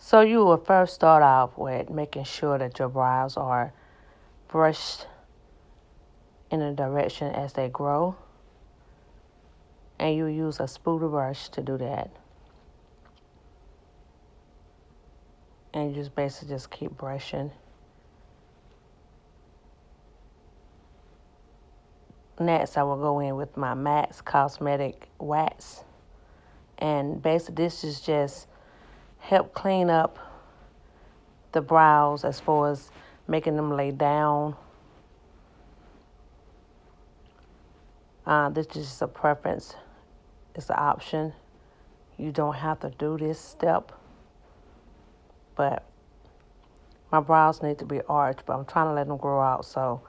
So you will first start off with making sure that your brows are brushed in a direction as they grow. And you use a spoolie brush to do that. And you just basically just keep brushing. Next, I will go in with my M.A.C cosmetic wax. And basically this is just help clean up the brows as far as making them lay down. This is just a preference. It's an option. You don't have to do this step. But my brows need to be arched, but I'm trying to let them grow out. So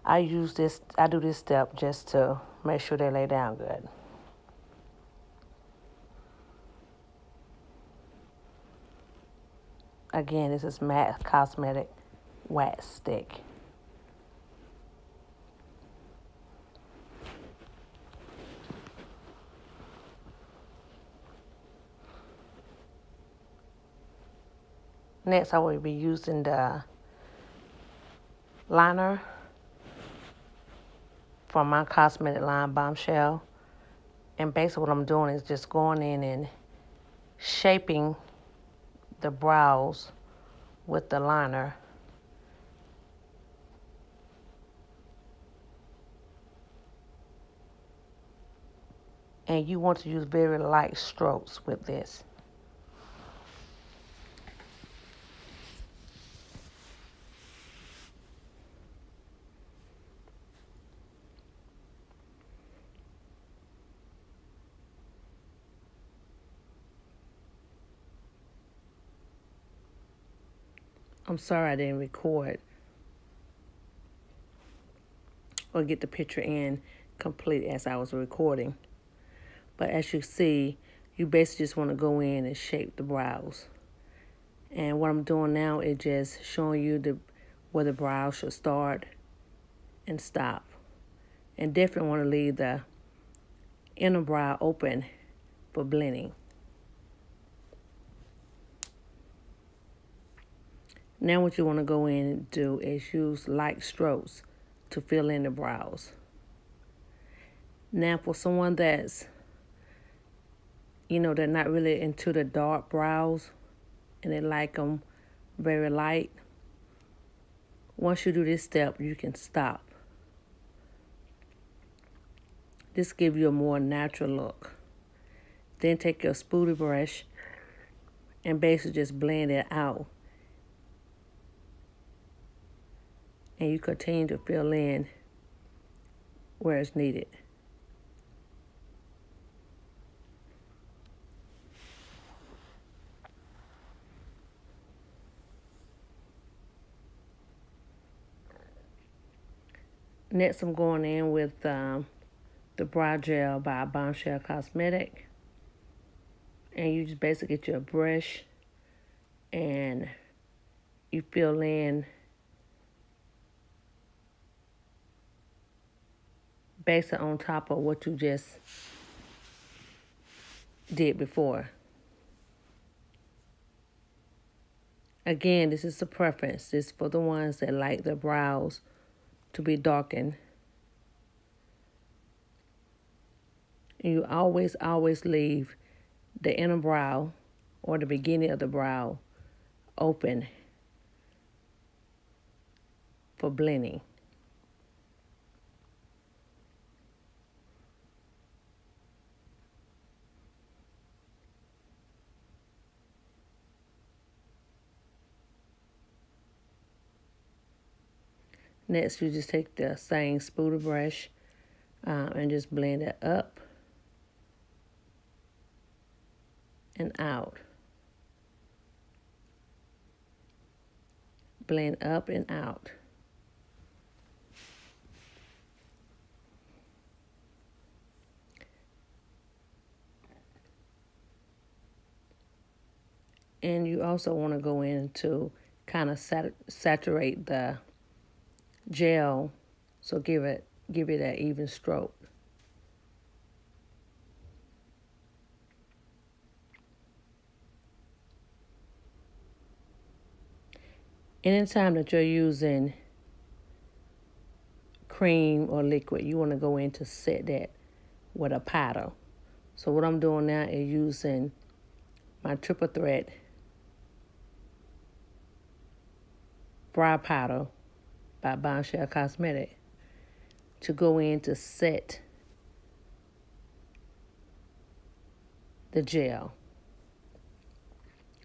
I do this step just to make sure they lay down good. Again, this is M.A.C cosmetic wax stick. Next, I will be using the liner from my cosmetic line, Bombshell. And basically what I'm doing is just going in and shaping the brows with the liner. And you want to use very light strokes with this. I'm sorry I didn't record or get the picture in complete as I was recording. But as you see, you basically just want to go in and shape the brows. And what I'm doing now is just showing you where the brows should start and stop. And definitely want to leave the inner brow open for blending. Now what you want to go in and do is use light strokes to fill in the brows. Now for someone that's, they're not really into the dark brows and they like them very light, once you do this step, you can stop. This gives you a more natural look. Then take your spoolie brush and basically just blend it out. And you continue to fill in where it's needed. Next, I'm going in with the brow gel by Bombshell Cosmetic. And you just basically get your brush and you fill in basically on top of what you just did before. Again, this is a preference. This is for the ones that like their brows to be darkened. And you always leave the inner brow or the beginning of the brow open for blending. Next, you just take the same spoolie brush and just blend it up and out. Blend up and out. And you also want to go in to kind of saturate the gel, so give it that even stroke. Anytime that you're using cream or liquid, you want to go in to set that with a powder. So what I'm doing now is using my triple threat brow powder by Bombshell Cosmetic to go in to set the gel,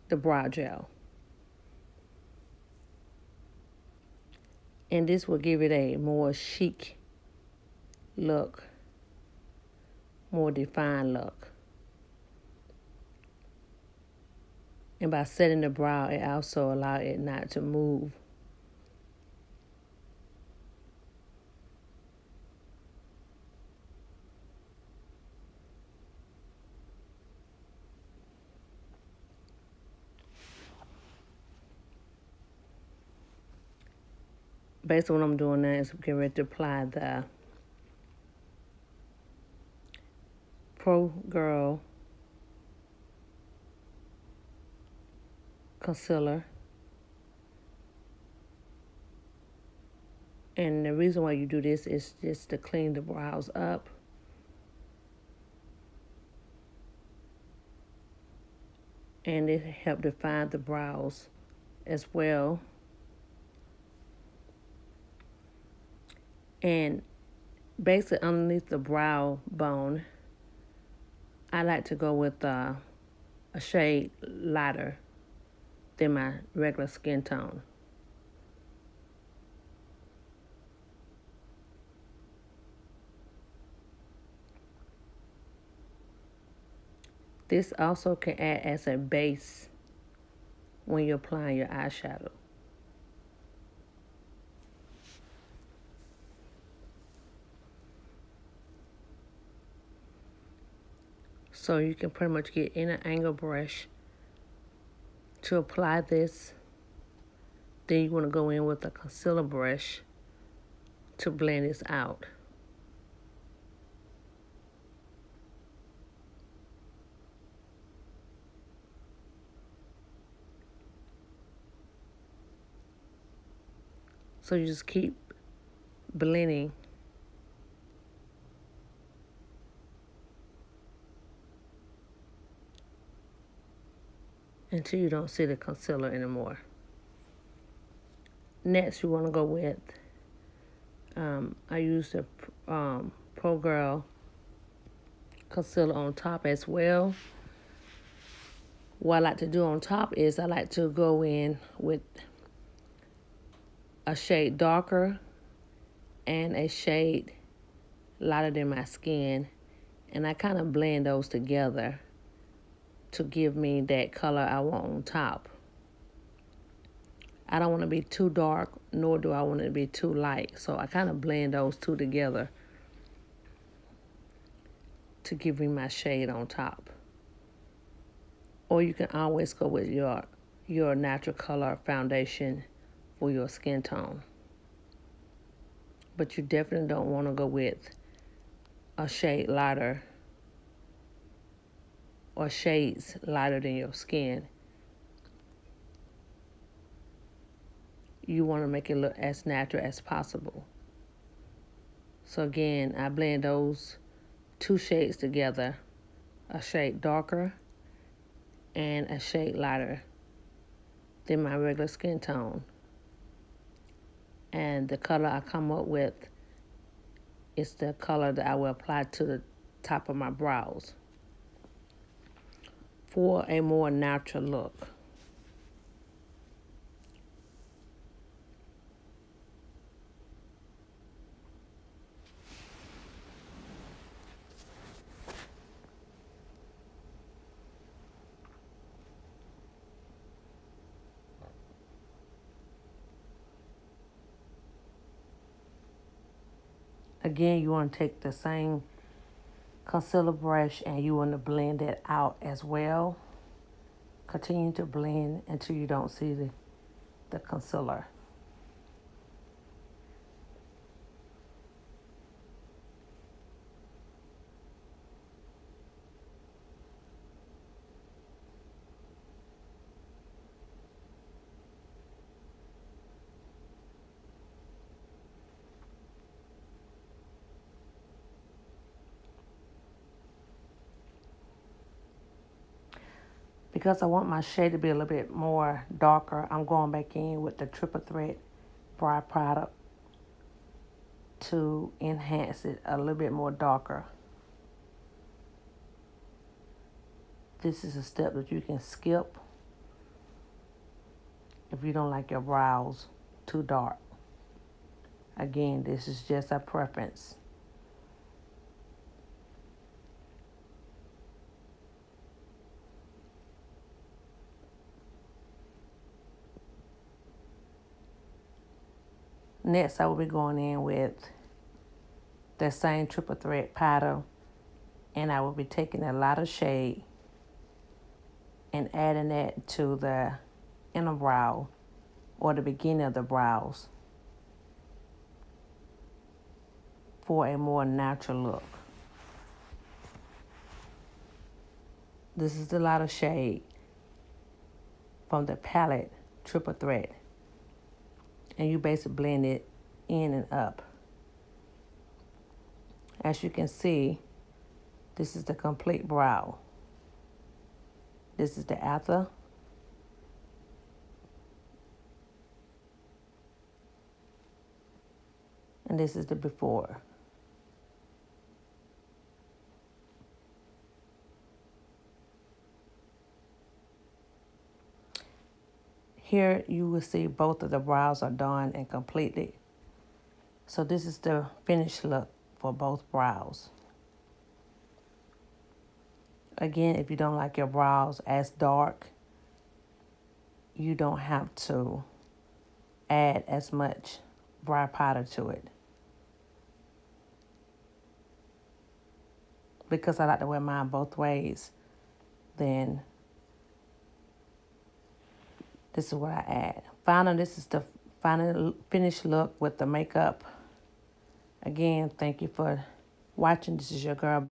the brow gel. And this will give it a more chic look, more defined look. And by setting the brow, it also allows it not to move. Basically what I'm doing now is getting ready to apply the Pro Girl concealer. And the reason why you do this is just to clean the brows up. And it helps define the brows as well. And basically underneath the brow bone, I like to go with a shade lighter than my regular skin tone. This also can act as a base when you're applying your eyeshadow. So you can pretty much get in an angle brush to apply this. Then you want to go in with a concealer brush to blend this out. So you just keep blending until you don't see the concealer anymore. Next, you want to go with, I use the Pro Girl concealer on top as well. What I like to do on top is I like to go in with a shade darker and a shade lighter than my skin, and I kind of blend those together to give me that color I want on top. I don't want to be too dark, nor do I want it to be too light, so I kind of blend those two together to give me my shade on top. Or you can always go with your natural color foundation for your skin tone. But you definitely don't want to go with a shade lighter or shades lighter than your skin. You want to make it look as natural as possible. So again, I blend those two shades together, a shade darker and a shade lighter than my regular skin tone. And the color I come up with is the color that I will apply to the top of my brows for a more natural look. Again, you want to take the same concealer brush and you want to blend it out as well. Continue to blend until you don't see the concealer. Because I want my shade to be a little bit more darker, I'm going back in with the triple thread brow product to enhance it a little bit more darker. This is a step that you can skip if you don't like your brows too dark. Again, this is just a preference. Next, I will be going in with that same triple thread pattern, and I will be taking a lot of shade and adding that to the inner brow or the beginning of the brows for a more natural look. This is a lot of shade from the palette triple thread, and you basically blend it in and up. As you can see, this is the complete brow. This is the after. And this is the before. Here you will see both of the brows are done and completed. So this is the finished look for both brows. Again, if you don't like your brows as dark, you don't have to add as much brow powder to it. Because I like to wear mine both ways, then this is what I add. Finally, this is the final finished look with the makeup. Again, thank you for watching. This is your girl.